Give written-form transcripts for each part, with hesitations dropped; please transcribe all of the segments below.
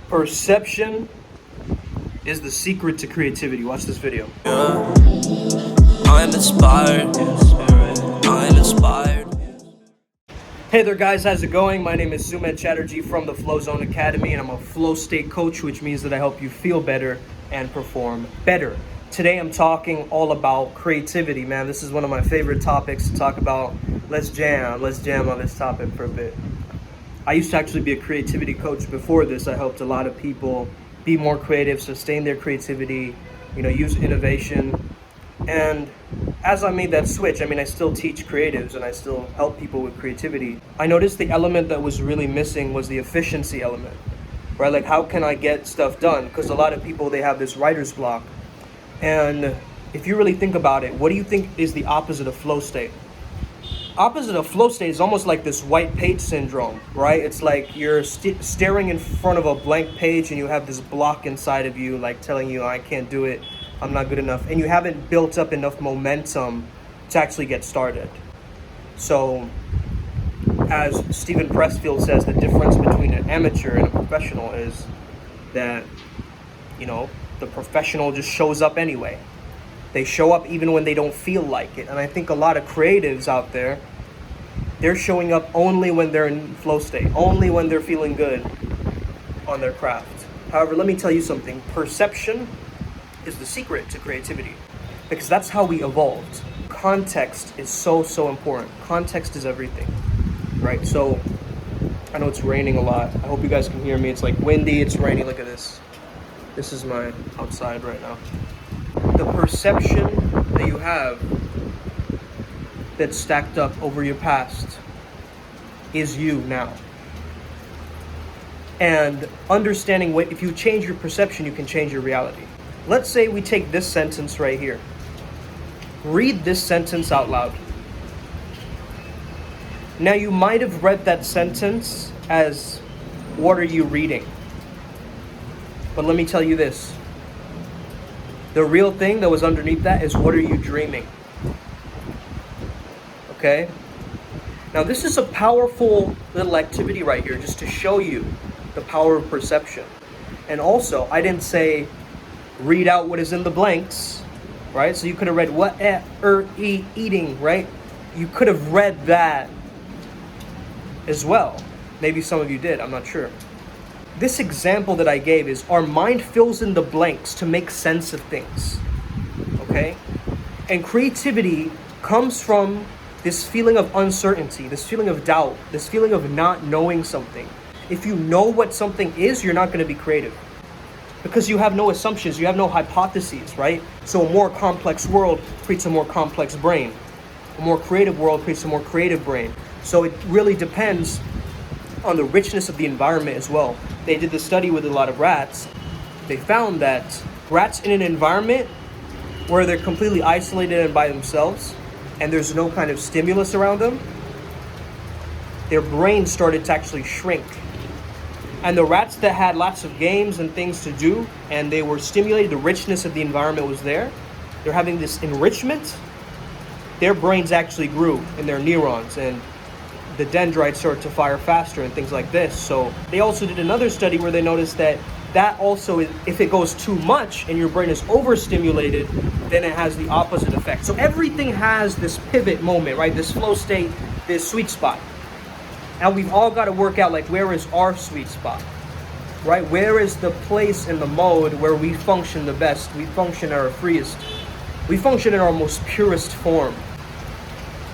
Perception is the secret to creativity. Watch this video. I'm inspired. I'm inspired. Hey there guys, how's it going? My name is Sumedh Chatterjee from the Flow Zone Academy, and I'm a flow state coach, which means that I help you feel better and perform better. Today I'm talking all about creativity, man. This is one of my favorite topics to talk about. Let's jam on this topic for a bit. I used to actually be a creativity coach before this. I helped a lot of people be more creative, sustain their creativity, use innovation. And as I made that switch, I still teach creatives and I still help people with creativity. I noticed the element that was really missing was the efficiency element, right? Like, how can I get stuff done? Because a lot of people, they have this writer's block. And if you really think about it, what do you think is the opposite of flow state? Opposite of flow state is almost like this white page syndrome, right? It's like you're staring in front of a blank page and you have this block inside of you, like telling you, I can't do it, I'm not good enough. And you haven't built up enough momentum to actually get started. So, as Steven Pressfield says, the difference between an amateur and a professional is that, the professional just shows up anyway. They show up even when they don't feel like it. And I think a lot of creatives out there, they're showing up only when they're in flow state, only when they're feeling good on their craft. However, let me tell you something. Perception is the secret to creativity, because that's how we evolved. Context is so important. Context is everything, right? So I know it's raining a lot. I hope you guys can hear me. It's like windy, it's raining. Look at this. This is my outside right now. The perception that you have that's stacked up over your past is you now. And understanding if you change your perception, you can change your reality. Let's say we take this sentence right here. Read this sentence out loud. Now, you might have read that sentence as, what are you reading? But let me tell you this. The real thing that was underneath that is, what are you dreaming? Okay? Now, this is a powerful little activity right here, just to show you the power of perception. And also, I didn't say read out what is in the blanks, right? So you could have read what, eating, right? You could have read that as well. Maybe some of you did, I'm not sure. This example that I gave is our mind fills in the blanks to make sense of things, okay? And creativity comes from this feeling of uncertainty, this feeling of doubt, this feeling of not knowing something. If you know what something is, you're not going to be creative, because you have no assumptions, you have no hypotheses, right? So a more complex world creates a more complex brain. A more creative world creates a more creative brain. So it really depends on the richness of the environment as well. They did the study with a lot of rats. They found that rats in an environment where they're completely isolated and by themselves, and there's no kind of stimulus around them, their brains started to actually shrink. And the rats that had lots of games and things to do, and they were stimulated, the richness of the environment was there, they're having this enrichment, their brains actually grew in their neurons, and the dendrites start to fire faster and things like this. So they also did another study where they noticed that also, if it goes too much and your brain is overstimulated, then it has the opposite effect. So everything has this pivot moment, right? This flow state, this sweet spot. And we've all got to work out, like, where is our sweet spot, right? Where is the place in the mode where we function the best? We function at our freest. We function in our most purest form.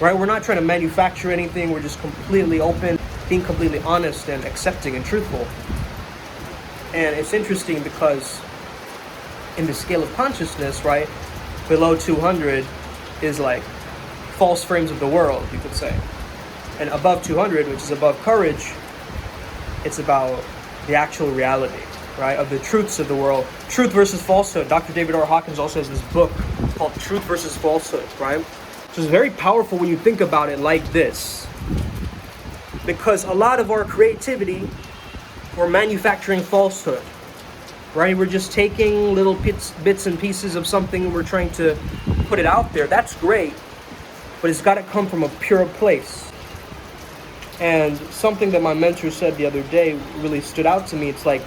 Right? We're not trying to manufacture anything. We're just completely open, being completely honest and accepting and truthful. And it's interesting because in the scale of consciousness, right, below 200 is like false frames of the world, you could say. And above 200, which is above courage, it's about the actual reality, right, of the truths of the world. Truth versus falsehood. Dr. David R. Hawkins also has this book called Truth versus Falsehood, right? So it's very powerful when you think about it like this, because a lot of our creativity, we're manufacturing falsehood, right? We're just taking little bits and pieces of something, we're trying to put it out there. That's great, but it's got to come from a pure place. And something that my mentor said the other day really stood out to me. It's like,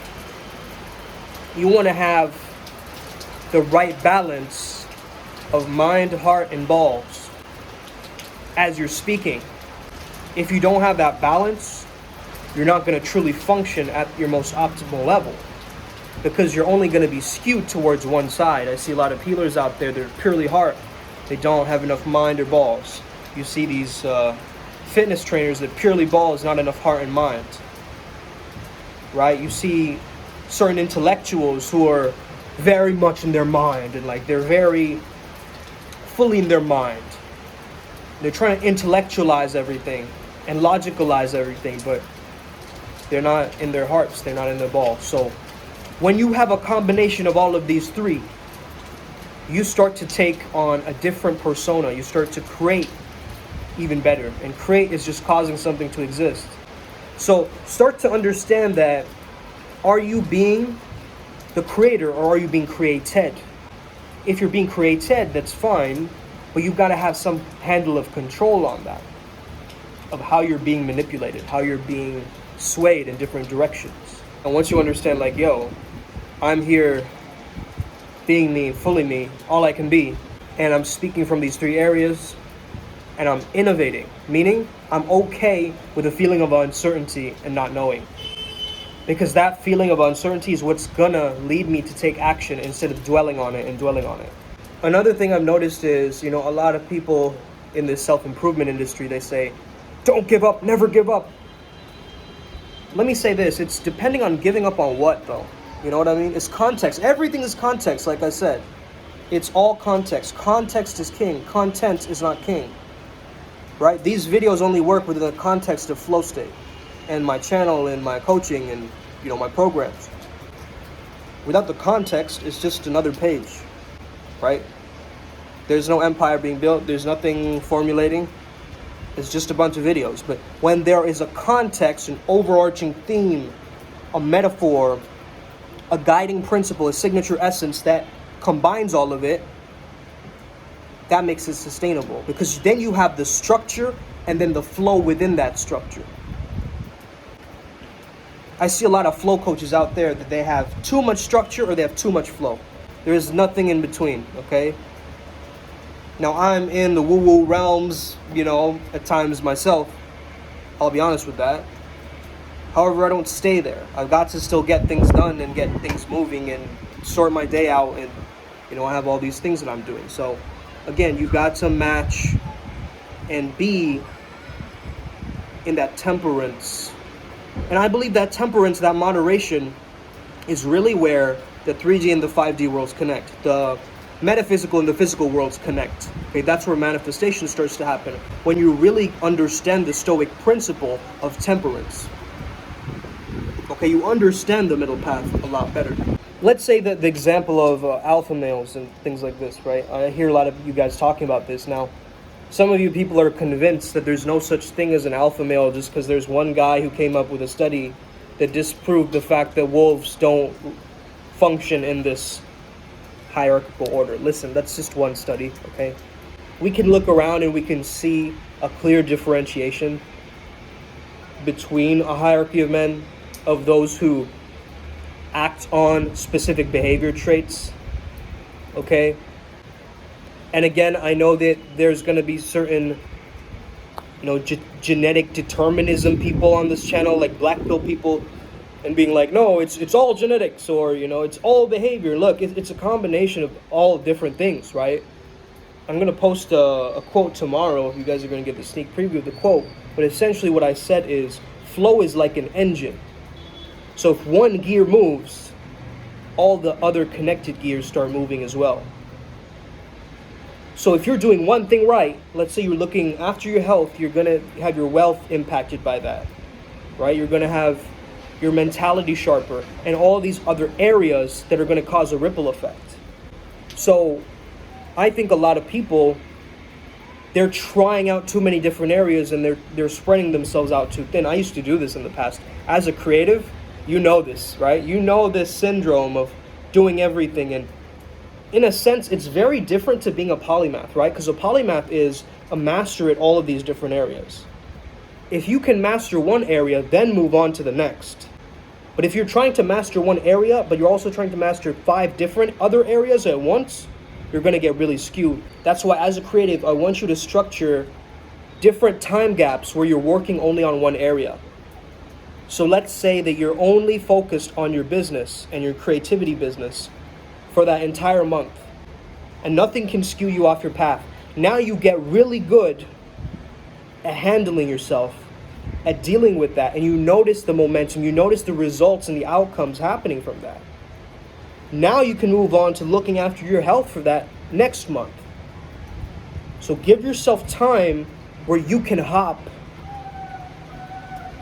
You want to have the right balance of mind, heart, and balls as you're speaking. If you don't have that balance, you're not going to truly function at your most optimal level, because you're only going to be skewed towards one side. I see a lot of healers out there that are purely heart. They don't have enough mind or balls. You see these fitness trainers that purely balls, not enough heart and mind. Right? You see certain intellectuals who are very much in their mind, and like they're very fully in their mind. They're trying to intellectualize everything and logicalize everything, but they're not in their hearts, they're not in their balls. So when you have a combination of all of these three, you start to take on a different persona. You start to create even better. And create is just causing something to exist. So start to understand that, are you being the creator or are you being created? If you're being created, that's fine, but you've got to have some handle of control on that, of how you're being manipulated, how you're being swayed in different directions. And once you understand, like, yo, I'm here being me, fully me, all I can be, and I'm speaking from these three areas, and I'm innovating, meaning I'm okay with a feeling of uncertainty and not knowing. Because that feeling of uncertainty is what's gonna lead me to take action instead of dwelling on it and dwelling on it. Another thing I've noticed is, a lot of people in this self-improvement industry, they say, don't give up, never give up. Let me say this, it's depending on giving up on what though? You know what I mean? It's context. Everything is context, like I said. It's all context. Context is king. Content is not king. Right? These videos only work within the context of flow state and my channel and my coaching and, my programs. Without the context, it's just another page. Right? There's no empire being built. There's nothing formulating. It's just a bunch of videos. But when there is a context, an overarching theme, a metaphor, a guiding principle, a signature essence that combines all of it, that makes it sustainable. Because then you have the structure and then the flow within that structure. I see a lot of flow coaches out there that they have too much structure or they have too much flow. There is nothing in between, okay? Now, I'm in the woo-woo realms, at times myself. I'll be honest with that. However, I don't stay there. I've got to still get things done and get things moving and sort my day out, and I have all these things that I'm doing. So again, you've got to match and be in that temperance. And I believe that temperance, that moderation, is really where the 3D and the 5D worlds connect. The metaphysical and the physical worlds connect. Okay, that's where manifestation starts to happen. When you really understand the Stoic principle of temperance. Okay, you understand the middle path a lot better. Let's say that the example of alpha males and things like this, right? I hear a lot of you guys talking about this now. Some of you people are convinced that there's no such thing as an alpha male just because there's one guy who came up with a study that disproved the fact that wolves don't function in this hierarchical order. Listen, that's just one study, okay? We can look around and we can see a clear differentiation between a hierarchy of men, of those who act on specific behavior traits, okay? And again, I know that there's going to be certain, genetic determinism people on this channel, like black pill people, and being like, no, it's all genetics, or, it's all behavior. Look, it's a combination of all different things, right? I'm going to post a quote tomorrow. You guys are going to get the sneak preview of the quote. But essentially what I said is, flow is like an engine. So if one gear moves, all the other connected gears start moving as well. So if you're doing one thing right, let's say you're looking after your health, you're going to have your wealth impacted by that, right? You're going to have your mentality sharper and all these other areas that are going to cause a ripple effect. So I think a lot of people, they're trying out too many different areas and they're spreading themselves out too thin. I used to do this in the past. As a creative, you know this, right? You know this syndrome of doing everything. And in a sense, it's very different to being a polymath, right? Because a polymath is a master at all of these different areas. If you can master one area, then move on to the next. But if you're trying to master one area, but you're also trying to master 5 different other areas at once, you're going to get really skewed. That's why as a creative, I want you to structure different time gaps where you're working only on one area. So let's say that you're only focused on your business and your creativity business for that entire month, and nothing can skew you off your path. Now you get really good at handling yourself, at dealing with that, and you notice the momentum, you notice the results and the outcomes happening from that. Now you can move on to looking after your health for that next month. So give yourself time where you can hop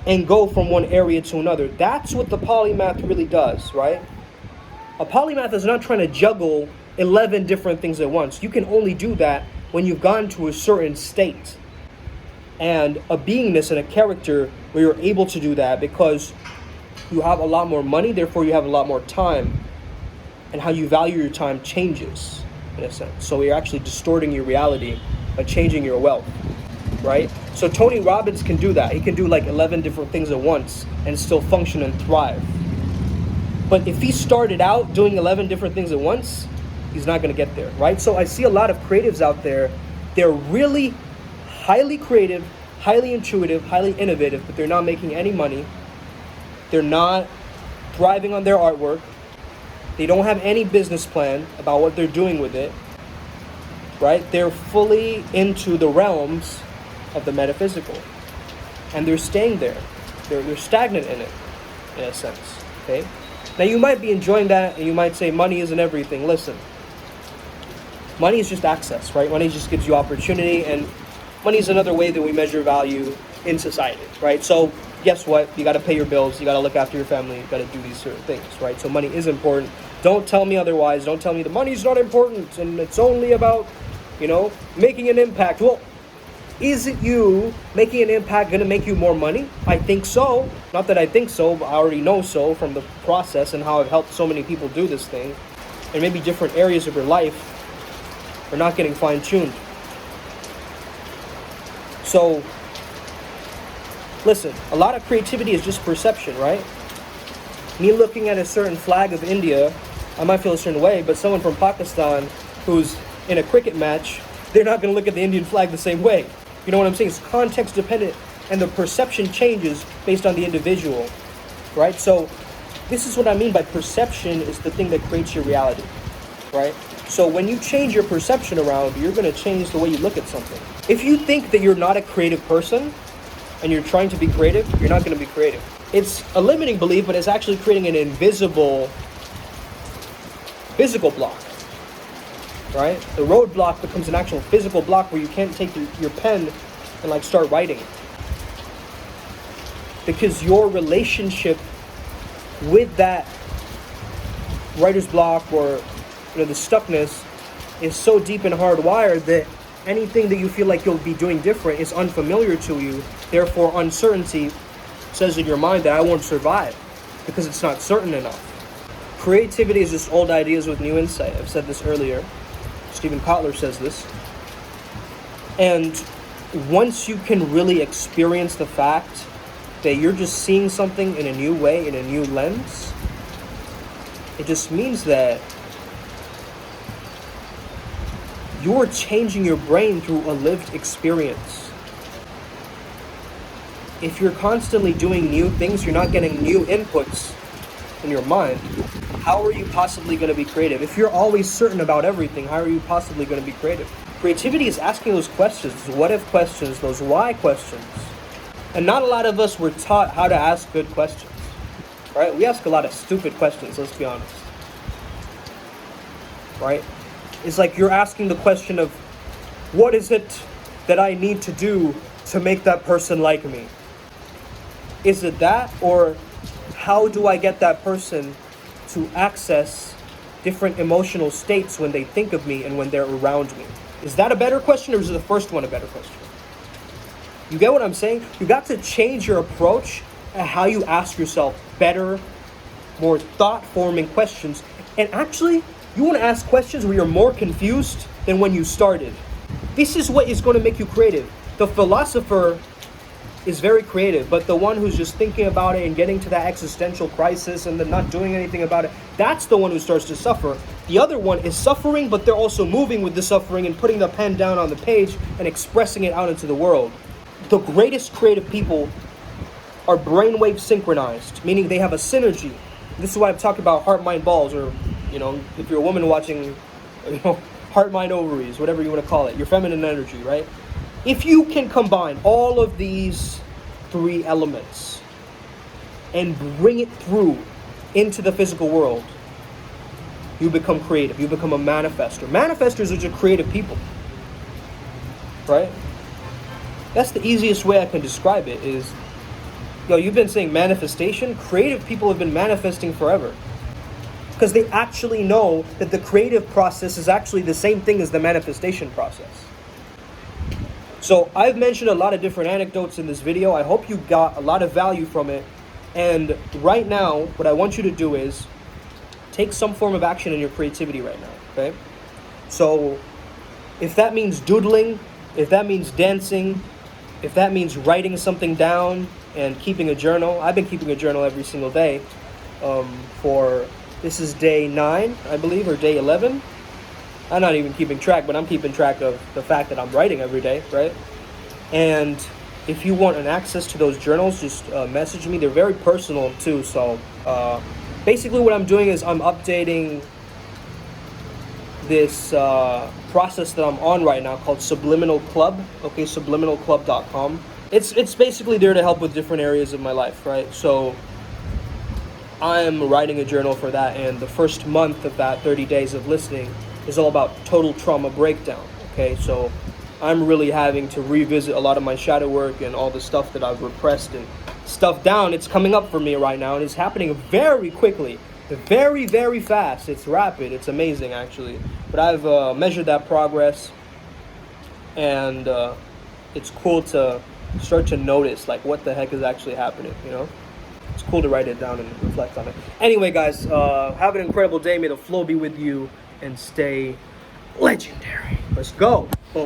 and go from one area to another. That's what the polymath really does, right? A polymath is not trying to juggle 11 different things at once. You can only do that when you've gotten to a certain state and a beingness and a character where you're able to do that, because you have a lot more money, therefore you have a lot more time, and how you value your time changes in a sense. So you're actually distorting your reality by changing your wealth, right? So Tony Robbins can do that. He can do like 11 different things at once and still function and thrive. But if he started out doing 11 different things at once, he's not going to get there, right? So I see a lot of creatives out there. They're really highly creative, highly intuitive, highly innovative, but they're not making any money. They're not thriving on their artwork. They don't have any business plan about what they're doing with it, right? They're fully into the realms of the metaphysical, and they're staying there. They're stagnant in it, in a sense, okay? Now you might be enjoying that, and you might say money isn't everything. Listen, money is just access, right? Money just gives you opportunity, and money is another way that we measure value in society, right? So guess what? You got to pay your bills. You got to look after your family. You got to do these certain things, right? So money is important. Don't tell me otherwise. Don't tell me the money's not important and it's only about, making an impact. Well, isn't you making an impact going to make you more money? I think so. Not that I think so, but I already know so from the process and how I've helped so many people do this thing. And maybe different areas of your life are not getting fine-tuned. So, listen, a lot of creativity is just perception, right? Me looking at a certain flag of India, I might feel a certain way, but someone from Pakistan who's in a cricket match, they're not going to look at the Indian flag the same way. You know what I'm saying? It's context dependent, and the perception changes based on the individual, right? So this is what I mean by perception is the thing that creates your reality, right? So when you change your perception around, you're going to change the way you look at something. If you think that you're not a creative person and you're trying to be creative, you're not going to be creative. It's a limiting belief, but it's actually creating an invisible physical block, right? The roadblock becomes an actual physical block where you can't take your pen and start writing. Because your relationship with that writer's block or the stuckness is so deep and hardwired that anything that you feel like you'll be doing different is unfamiliar to you. Therefore, uncertainty says in your mind that I won't survive because it's not certain enough. Creativity is just old ideas with new insight. I've said this earlier. Stephen Kotler says this. And once you can really experience the fact that you're just seeing something in a new way, in a new lens, it just means that you're changing your brain through a lived experience. If you're constantly doing new things, you're not getting new inputs in your mind. How are you possibly going to be creative? If you're always certain about everything, how are you possibly going to be creative? Creativity is asking those questions, those what if questions, those why questions. And not a lot of us were taught how to ask good questions, right? We ask a lot of stupid questions, let's be honest, right? It's like you're asking the question of, what is it that I need to do to make that person like me? Is it that, or how do I get that person to access different emotional states when they think of me and when they're around me? Is that a better question, or is the first one a better question? You get what I'm saying? You got to change your approach at how you ask yourself better, more thought-forming questions. And actually, you want to ask questions where you're more confused than when you started. This is what is going to make you creative. The philosopher is very creative, but the one who's just thinking about it and getting to that existential crisis and then not doing anything about it, that's the one who starts to suffer. The other one is suffering, but they're also moving with the suffering and putting the pen down on the page and expressing it out into the world. The greatest creative people are brainwave synchronized, meaning they have a synergy. This is why I've talked about heart, mind, balls, or, you know, if you're a woman watching, you know, heart, mind, ovaries, whatever you want to call it, your feminine energy, right? If you can combine all of these 3 elements and bring it through into the physical world, you become creative. You become a manifester. Manifestors are just creative people, right? That's the easiest way I can describe it is, you've been saying manifestation. Creative people have been manifesting forever because they actually know that the creative process is actually the same thing as the manifestation process. So I've mentioned a lot of different anecdotes in this video. I hope you got a lot of value from it. And right now, what I want you to do is take some form of action in your creativity right now, okay? So if that means doodling, if that means dancing, if that means writing something down and keeping a journal. I've been keeping a journal every single day this is day 9, I believe, or day 11. I'm not even keeping track, but I'm keeping track of the fact that I'm writing every day, right? And if you want an access to those journals, just message me. They're very personal too. So basically what I'm doing is I'm updating this process that I'm on right now called Subliminal Club. Okay, subliminalclub.com. It's basically there to help with different areas of my life, right? So I'm writing a journal for that, and the first month of that 30 days of listening is all about total trauma breakdown. Okay, so I'm really having to revisit a lot of my shadow work and all the stuff that I've repressed and stuffed down. It's coming up for me right now, and it's happening very quickly, very, very fast. It's rapid. It's amazing, actually. But I've measured that progress, and it's cool to start to notice, like, what the heck is actually happening, you know? It's cool to write it down and reflect on it. Anyway, guys, have an incredible day. May the flow be with you and stay legendary. Let's go. Boom.